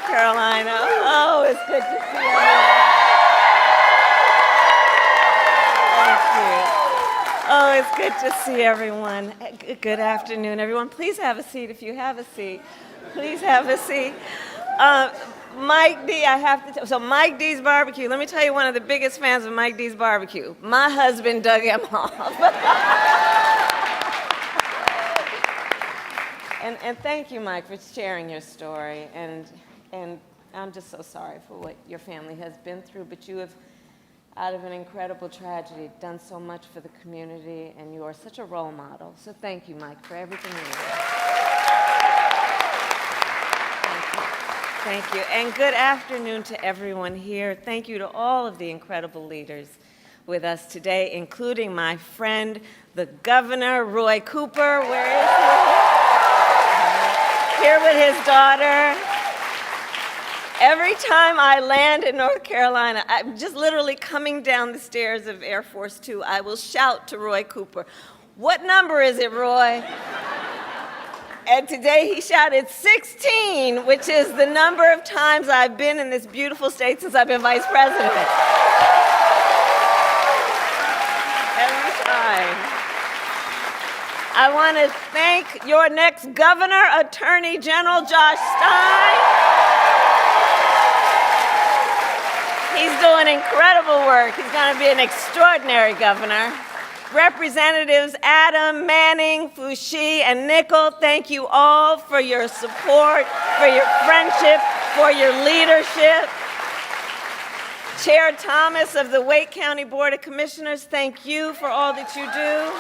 North Carolina. Oh, it's good to see everyone. Thank you. Oh, it's good to see everyone. Good afternoon, everyone. Please have a seat if you have a seat. Please have a seat. Mike D, so Mike D's Barbecue, let me tell you one of the biggest fans of Mike D's Barbecue. My husband dug him off. And thank you, Mike, for sharing your story. And I'm just so sorry for what your family has been through, but you have, out of an incredible tragedy, done so much for the community, and you are such a role model. So thank you, Mike, for everything you do. Thank you. And good afternoon to everyone here. Thank you to all of the incredible leaders with us today, including my friend, the Governor, Roy Cooper. Where is he? Here with his daughter. Every time I land in North Carolina, I'm just literally coming down the stairs of Air Force Two, I will shout to Roy Cooper, "What number is it, Roy?" And today he shouted 16, which is the number of times I've been in this beautiful state since I've been vice president. Every time. I want to thank your next governor, Attorney General Josh Stein. He's doing incredible work. He's going to be an extraordinary governor. Representatives Adam, Manning, Foushee, and Nickel, thank you all for your support, for your friendship, for your leadership. Chair Thomas of the Wake County Board of Commissioners, thank you for all that you do.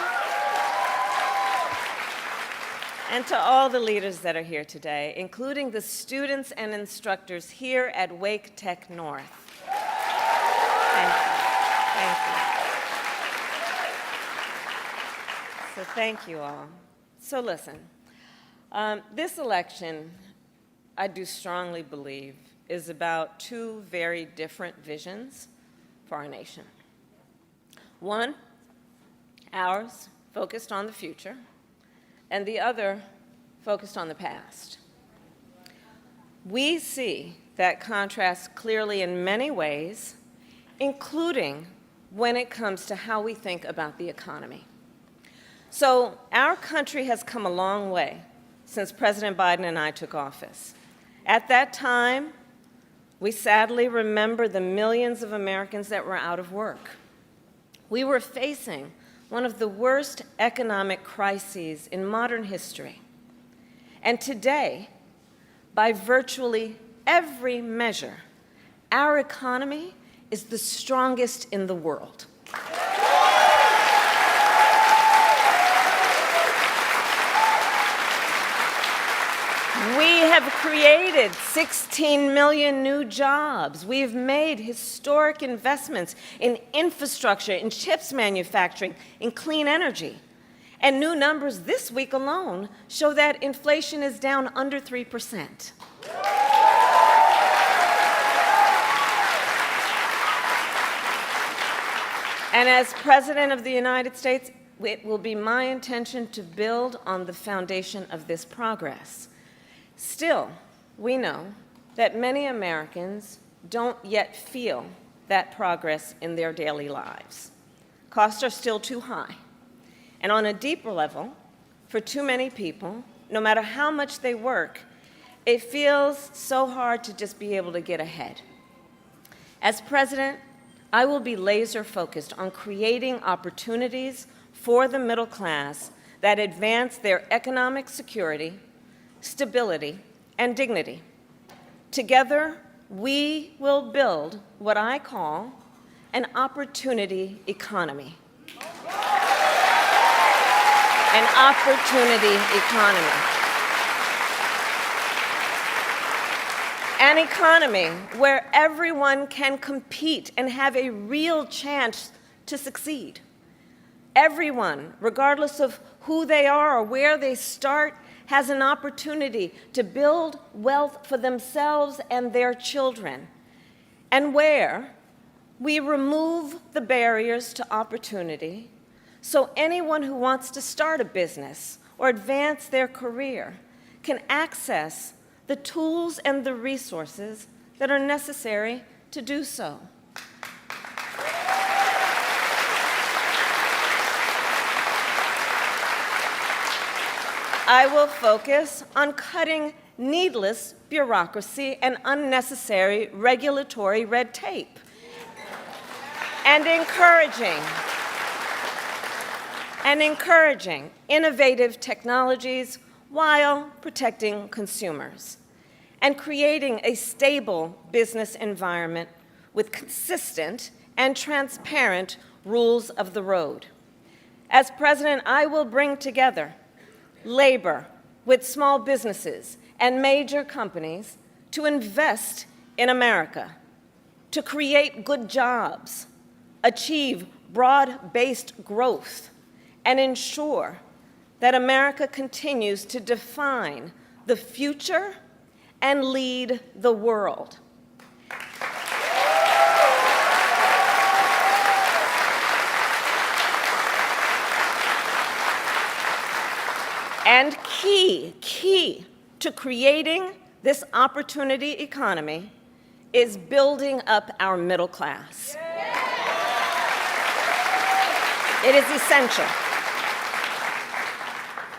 And to all the leaders that are here today, including the students and instructors here at Wake Tech North. Thank you. Thank you. So thank you all. So listen, this election, I do strongly believe, is about two very different visions for our nation. One, ours, focused on the future, and the other focused on the past. We see that contrast clearly in many ways, including when it comes to how we think about the economy. So our country has come a long way since President Biden and I took office. At that time, we sadly remember the millions of Americans that were out of work. We were facing one of the worst economic crises in modern history. And today, by virtually every measure, our economy is the strongest in the world. We have created 16 million new jobs. We've made historic investments in infrastructure, in chips manufacturing, in clean energy. And new numbers this week alone show that inflation is down under 3%. And as President of the United States, it will be my intention to build on the foundation of this progress. Still, we know that many Americans don't yet feel that progress in their daily lives. Costs are still too high. And on a deeper level, for too many people, no matter how much they work, it feels so hard to just be able to get ahead. As president, I will be laser focused on creating opportunities for the middle class that advance their economic security, stability, and dignity. Together, we will build what I call an opportunity economy. An opportunity economy. An economy where everyone can compete and have a real chance to succeed. Everyone, regardless of who they are or where they start, has an opportunity to build wealth for themselves and their children, and where we remove the barriers to opportunity so anyone who wants to start a business or advance their career can access the tools and the resources that are necessary to do so. I will focus on cutting needless bureaucracy and unnecessary regulatory red tape, and encouraging innovative technologies while protecting consumers, and creating a stable business environment with consistent and transparent rules of the road. As president, I will bring together labor with small businesses and major companies to invest in America, to create good jobs, achieve broad-based growth, and ensure that America continues to define the future and lead the world. And key to creating this opportunity economy is building up our middle class. It is essential.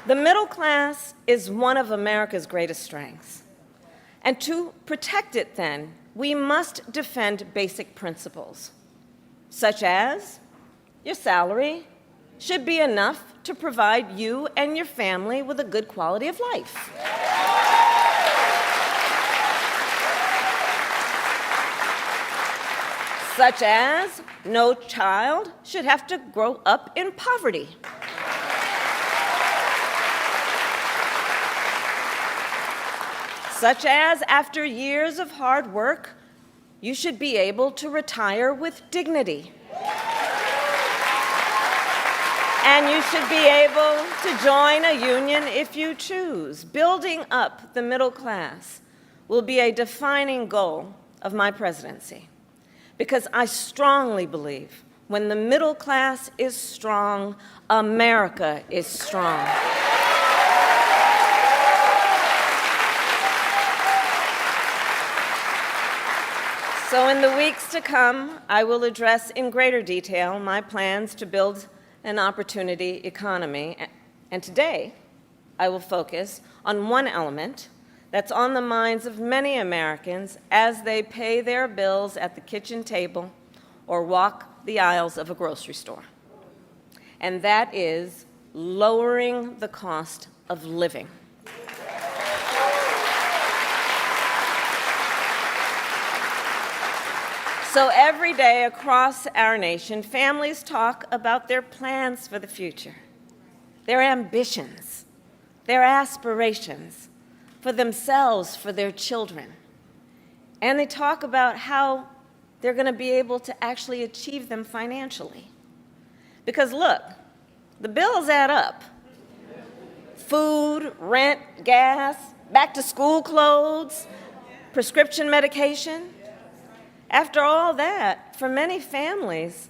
The middle class is one of America's greatest strengths. And to protect it, then, we must defend basic principles, such as your salary should be enough to provide you and your family with a good quality of life. Such as no child should have to grow up in poverty. Such as after years of hard work, you should be able to retire with dignity. And you should be able to join a union if you choose. Building up the middle class will be a defining goal of my presidency, because I strongly believe when the middle class is strong, America is strong. So in the weeks to come, I will address in greater detail my plans to build an opportunity economy. And today, I will focus on one element that's on the minds of many Americans as they pay their bills at the kitchen table or walk the aisles of a grocery store. And that is lowering the cost of living. So every day across our nation, families talk about their plans for the future, their ambitions, their aspirations for themselves, for their children. And they talk about how they're going to be able to actually achieve them financially. Because look, the bills add up. Food, rent, gas, back-to-school clothes, prescription medication. After all that, for many families,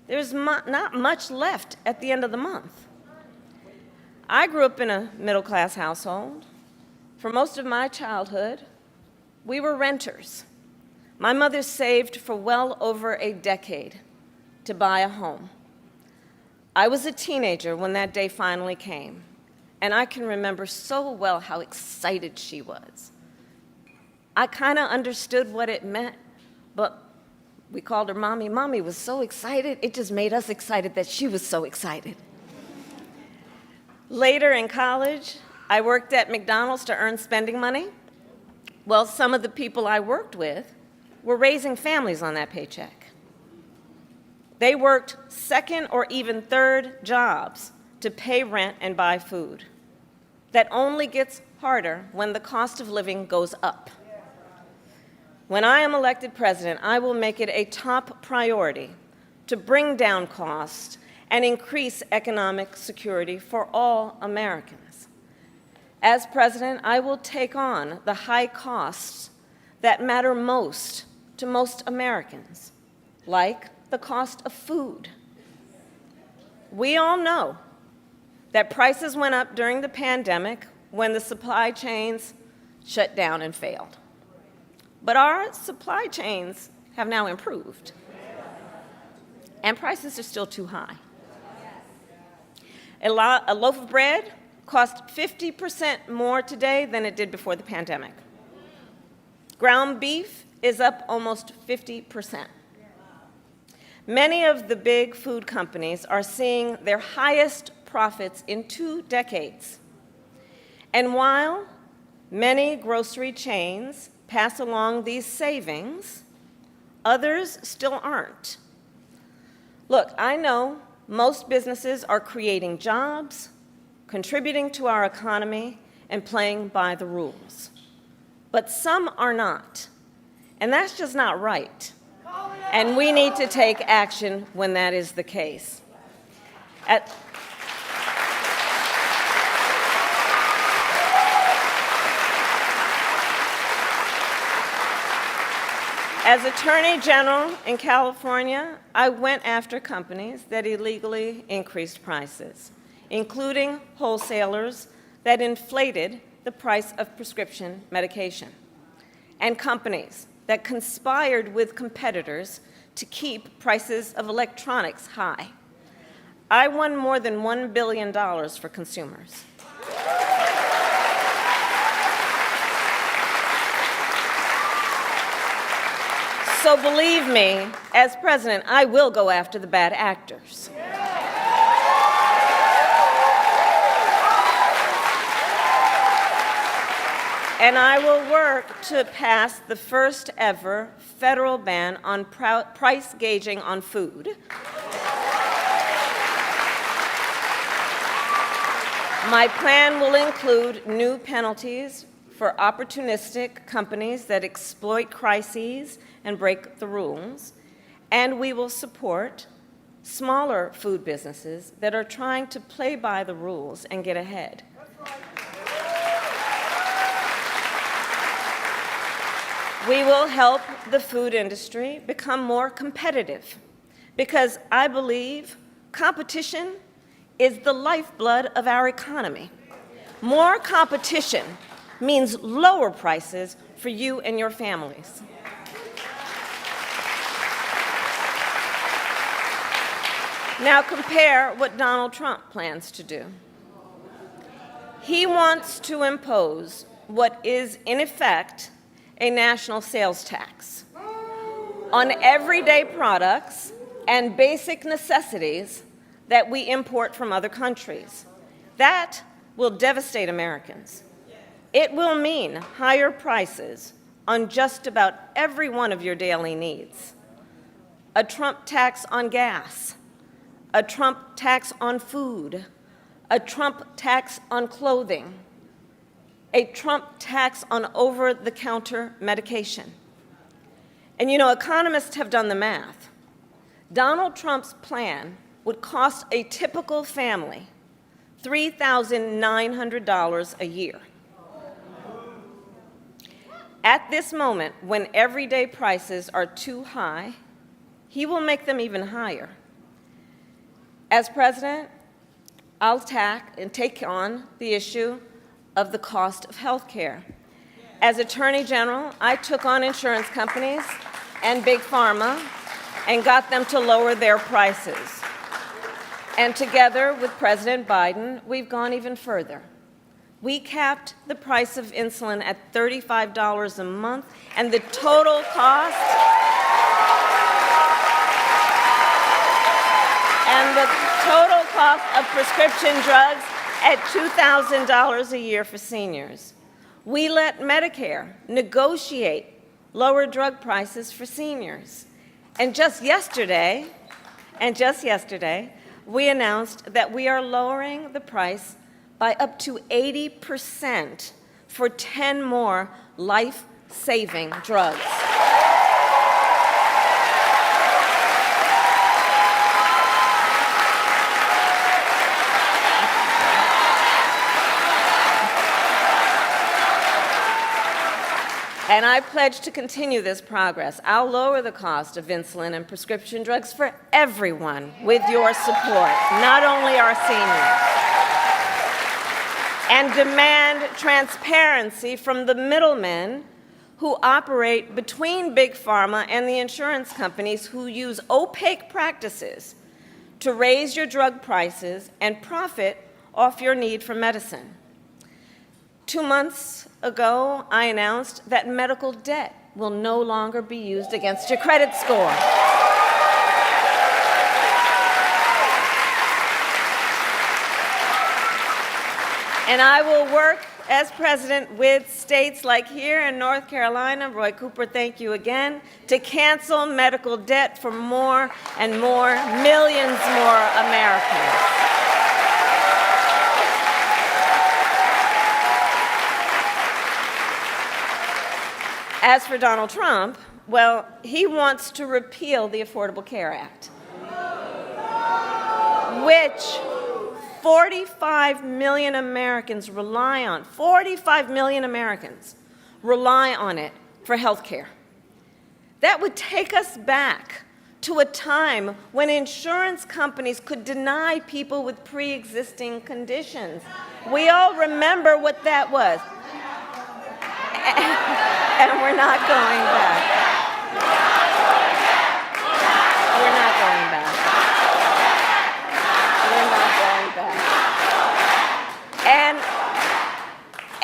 there's not much left at the end of the month. I grew up in a middle-class household. For most of my childhood, we were renters. My mother saved for well over a decade to buy a home. I was a teenager when that day finally came, and I can remember so well how excited she was. I kind of understood what it meant, but we called her Mommy. Mommy was so excited, it just made us excited that she was so excited. Later in college, I worked at McDonald's to earn spending money. Well, some of the people I worked with were raising families on that paycheck. They worked second or even third jobs to pay rent and buy food. That only gets harder when the cost of living goes up. When I am elected president, I will make it a top priority to bring down costs and increase economic security for all Americans. As president, I will take on the high costs that matter most to most Americans, like the cost of food. We all know that prices went up during the pandemic when the supply chains shut down and failed. But our supply chains have now improved, and prices are still too high. A loaf of bread costs 50% more today than it did before the pandemic. Ground beef is up almost 50%. Many of the big food companies are seeing their highest profits in 2 decades. And while many grocery chains pass along these savings, others still aren't. Look, I know most businesses are creating jobs, contributing to our economy, and playing by the rules. But some are not. And that's just not right. And we need to take action when that is the case. As Attorney General in California, I went after companies that illegally increased prices, including wholesalers that inflated the price of prescription medication, and companies that conspired with competitors to keep prices of electronics high. I won more than $1 billion for consumers. So believe me, as president, I will go after the bad actors. And I will work to pass the first ever federal ban on price gauging on food. My plan will include new penalties for opportunistic companies that exploit crises and break the rules, and we will support smaller food businesses that are trying to play by the rules and get ahead. We will help the food industry become more competitive, because I believe competition is the lifeblood of our economy. More competition means lower prices for you and your families. Now compare what Donald Trump plans to do. He wants to impose what is, in effect, a national sales tax on everyday products and basic necessities that we import from other countries. That will devastate Americans. It will mean higher prices on just about every one of your daily needs. A Trump tax on gas, a Trump tax on food, a Trump tax on clothing, a Trump tax on over-the-counter medication. And you know, economists have done the math. Donald Trump's plan would cost a typical family $3,900 a year. At this moment, when everyday prices are too high, he will make them even higher. As president, I'll take on the issue of the cost of health care. As Attorney General, I took on insurance companies and Big Pharma and got them to lower their prices. And together with President Biden, we've gone even further. We capped the price of insulin at $35 a month, and the total cost of prescription drugs at $2,000 a year for seniors. We let Medicare negotiate lower drug prices for seniors. And just yesterday, we announced that we are lowering the price by up to 80% for 10 more life-saving drugs. And I pledge to continue this progress. I'll lower the cost of insulin and prescription drugs for everyone with your support, not only our seniors. and demand transparency from the middlemen who operate between Big Pharma and the insurance companies who use opaque practices to raise your drug prices and profit off your need for medicine. 2 months ago, I announced that medical debt will no longer be used against your credit score. And I will work as president with states like here in North Carolina, Roy Cooper, thank you again, to cancel medical debt for more and more, millions more Americans. As for Donald Trump, well, he wants to repeal the Affordable Care Act, which 45 million Americans rely on. 45 million Americans rely on it for health care. That would take us back to a time when insurance companies could deny people with pre-existing conditions. We all remember what that was. And we're not going back. We're not going back. We're not going back.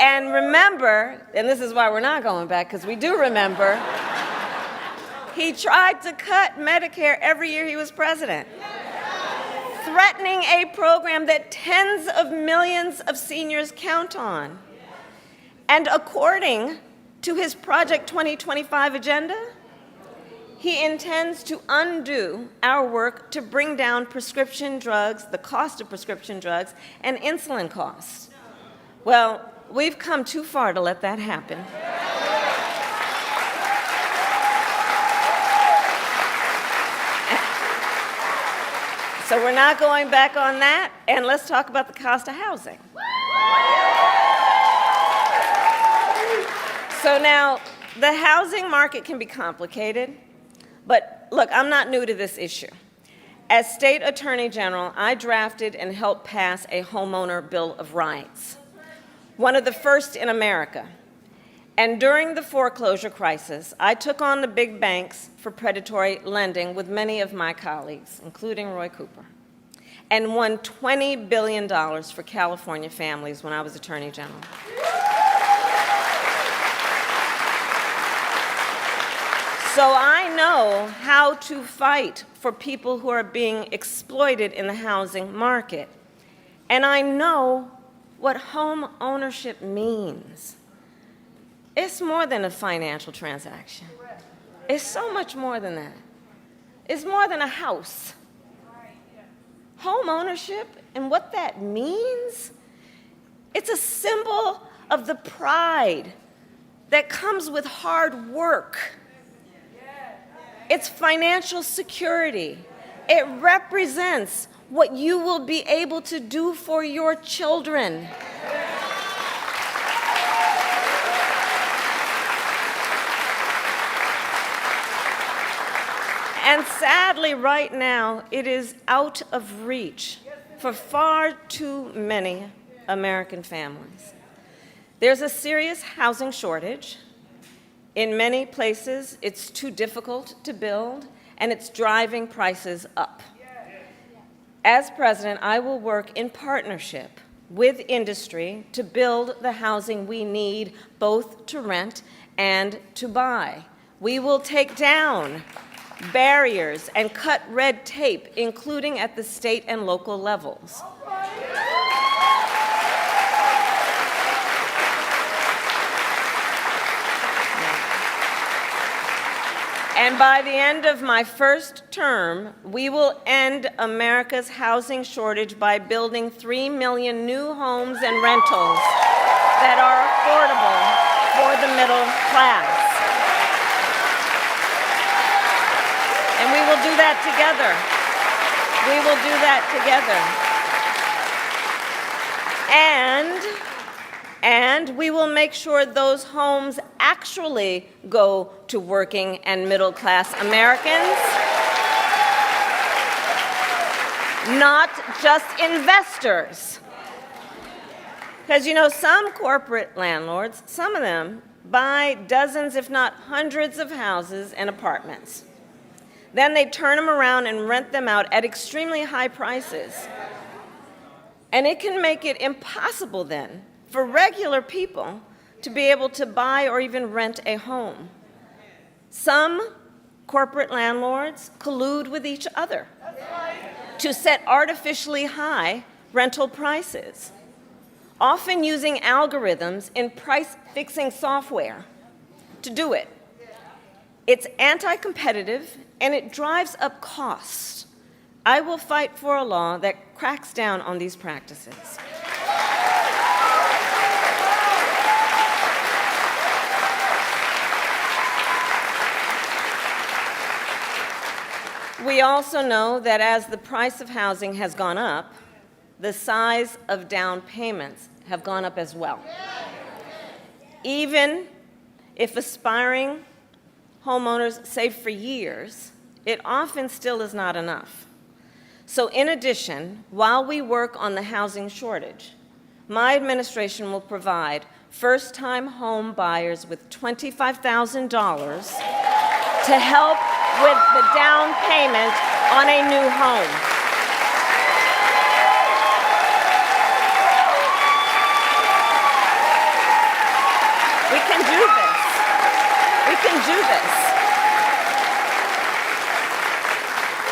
And remember, and this is why we're not going back, because we do remember, he tried to cut Medicare every year he was president, threatening a program that tens of millions of seniors count on. And according to his Project 2025 agenda, he intends to undo our work to bring down prescription drugs, the cost of prescription drugs, and insulin costs. Well, we've come too far to let that happen. So we're not going back on that, and let's talk about the cost of housing. So now, the housing market can be complicated, but look, I'm not new to this issue. As State Attorney General, I drafted and helped pass a homeowner Bill of Rights, one of the first in America. And during the foreclosure crisis, I took on the big banks for predatory lending with many of my colleagues, including Roy Cooper, and won $20 billion for California families when I was Attorney General. So I know how to fight for people who are being exploited in the housing market. And I know what home ownership means. It's more than a financial transaction. It's so much more than that. It's more than a house. Home ownership and what that means, it's a symbol of the pride that comes with hard work. It's financial security. It represents what you will be able to do for your children. And sadly, right now, it is out of reach for far too many American families. There's a serious housing shortage. In many places, it's too difficult to build, and it's driving prices up. As president, I will work in partnership with industry to build the housing we need, both to rent and to buy. We will take down barriers and cut red tape, including at the state and local levels. And by the end of my first term, we will end America's housing shortage by building 3 million new homes and rentals that are affordable for the middle class. And we will do that together. We will do that together. And we will make sure those homes actually go to working and middle-class Americans, not just investors. Because, you know, some corporate landlords, some of them, buy dozens, if not hundreds of houses and apartments. Then they turn them around and rent them out at extremely high prices. And it can make it impossible then for regular people to be able to buy or even rent a home. Some corporate landlords collude with each other to set artificially high rental prices, often using algorithms in price-fixing software to do it. It's anti-competitive, and it drives up costs. I will fight for a law that cracks down on these practices. We also know that as the price of housing has gone up, the size of down payments have gone up as well. Even if aspiring homeowners save for years, it often still is not enough. So in addition, while we work on the housing shortage, my administration will provide first-time home buyers with $25,000 to help with the down payment on a new home. We can do this. We can do this.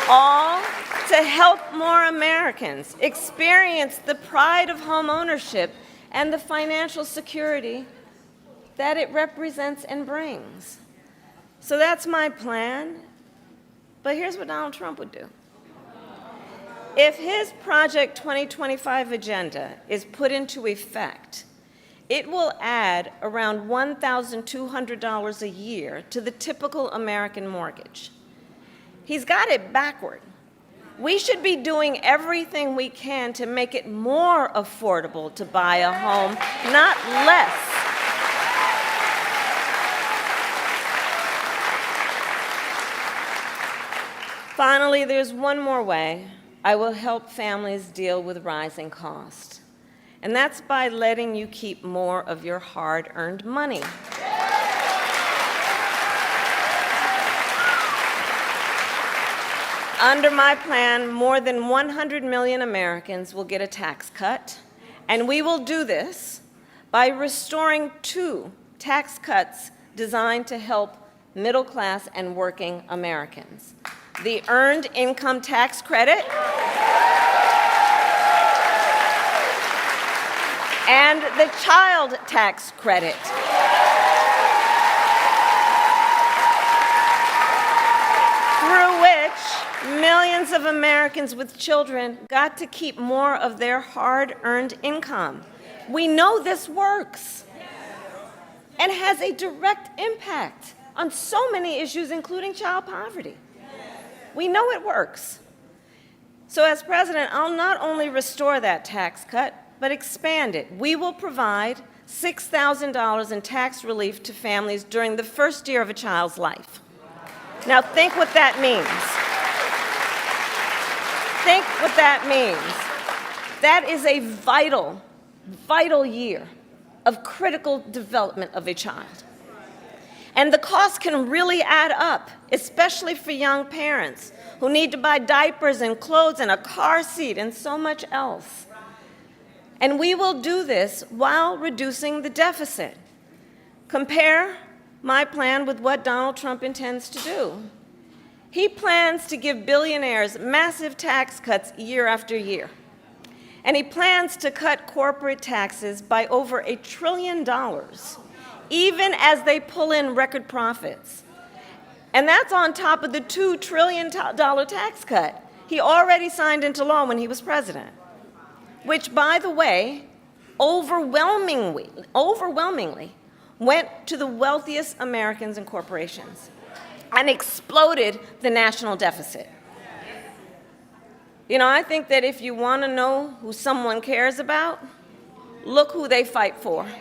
All to help more Americans experience the pride of home ownership and the financial security that it represents and brings. So that's my plan. But here's what Donald Trump would do. If his Project 2025 agenda is put into effect, it will add around $1,200 a year to the typical American mortgage. He's got it backward. We should be doing everything we can to make it more affordable to buy a home, not less. Finally, there's one more way I will help families deal with rising costs, and that's by letting you keep more of your hard-earned money. Under my plan, more than 100 million Americans will get a tax cut, and we will do this by restoring 2 tax cuts designed to help middle-class and working Americans: the Earned Income Tax Credit and the Child Tax Credit. Through which millions of Americans with children got to keep more of their hard-earned income. We know this works and has a direct impact on so many issues, including child poverty. We know it works. So as president, I'll not only restore that tax cut, but expand it. We will provide $6,000 in tax relief to families during the first year of a child's life. Now think what that means. Think what that means. That is a vital, vital year of critical development of a child. And the cost can really add up, especially for young parents who need to buy diapers and clothes and a car seat and so much else. And we will do this while reducing the deficit. Compare my plan with what Donald Trump intends to do. He plans to give billionaires massive tax cuts year after year. And he plans to cut corporate taxes by over $1 trillion, even as they pull in record profits. And that's on top of the $2 trillion tax cut he already signed into law when he was president, which, by the way, overwhelmingly went to the wealthiest Americans and corporations and exploded the national deficit. You know, I think that if you want to know who someone cares about, look who they fight for. Look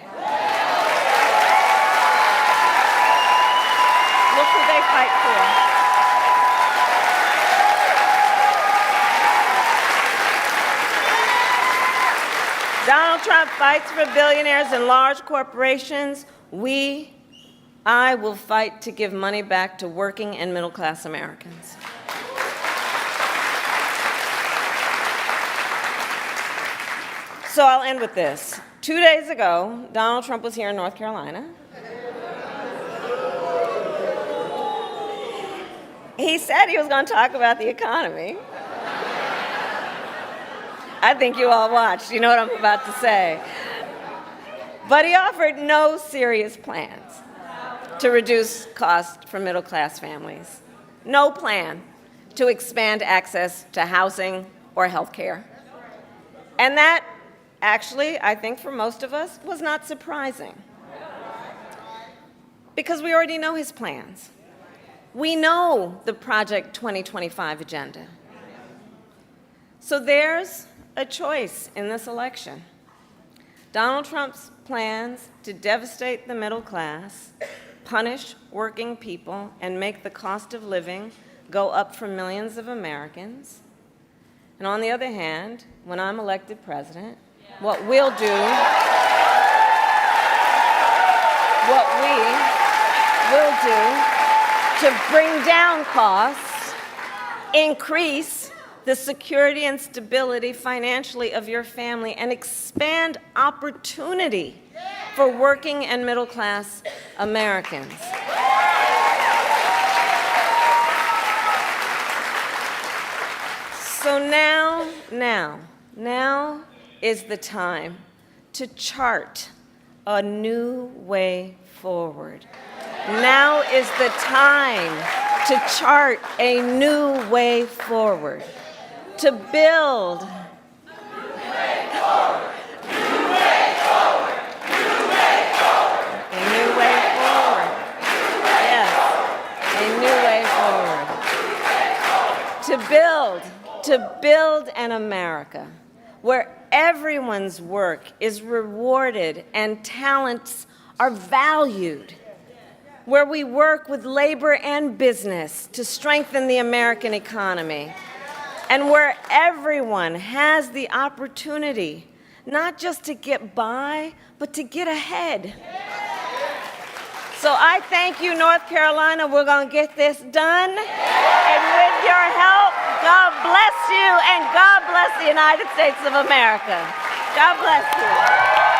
who they fight for. Donald Trump fights for billionaires and large corporations, I will fight to give money back to working and middle-class Americans. So I'll end with this. 2 days ago, Donald Trump was here in North Carolina. He said he was going to talk about the economy. I think you all watched. You know what I'm about to say. But he offered no serious plans to reduce costs for middle-class families. No plan to expand access to housing or health care. And that, actually, I think for most of us, was not surprising. Because we already know his plans. We know the Project 2025 agenda. So there's a choice in this election. Donald Trump's plans to devastate the middle class, punish working people, and make the cost of living go up for millions of Americans. And on the other hand, when I'm elected president, what we will do to bring down costs, increase the security and stability financially of your family, and expand opportunity for working and middle-class Americans. So now is the time to chart a new way forward. Now is the time to chart a new way forward, to build to build an America where everyone's work is rewarded and talents are valued, where we work with labor and business to strengthen the American economy, and where everyone has the opportunity not just to get by, but to get ahead. So I thank you, North Carolina. We're going to get this done. And with your help, God bless you, and God bless the United States of America. God bless you.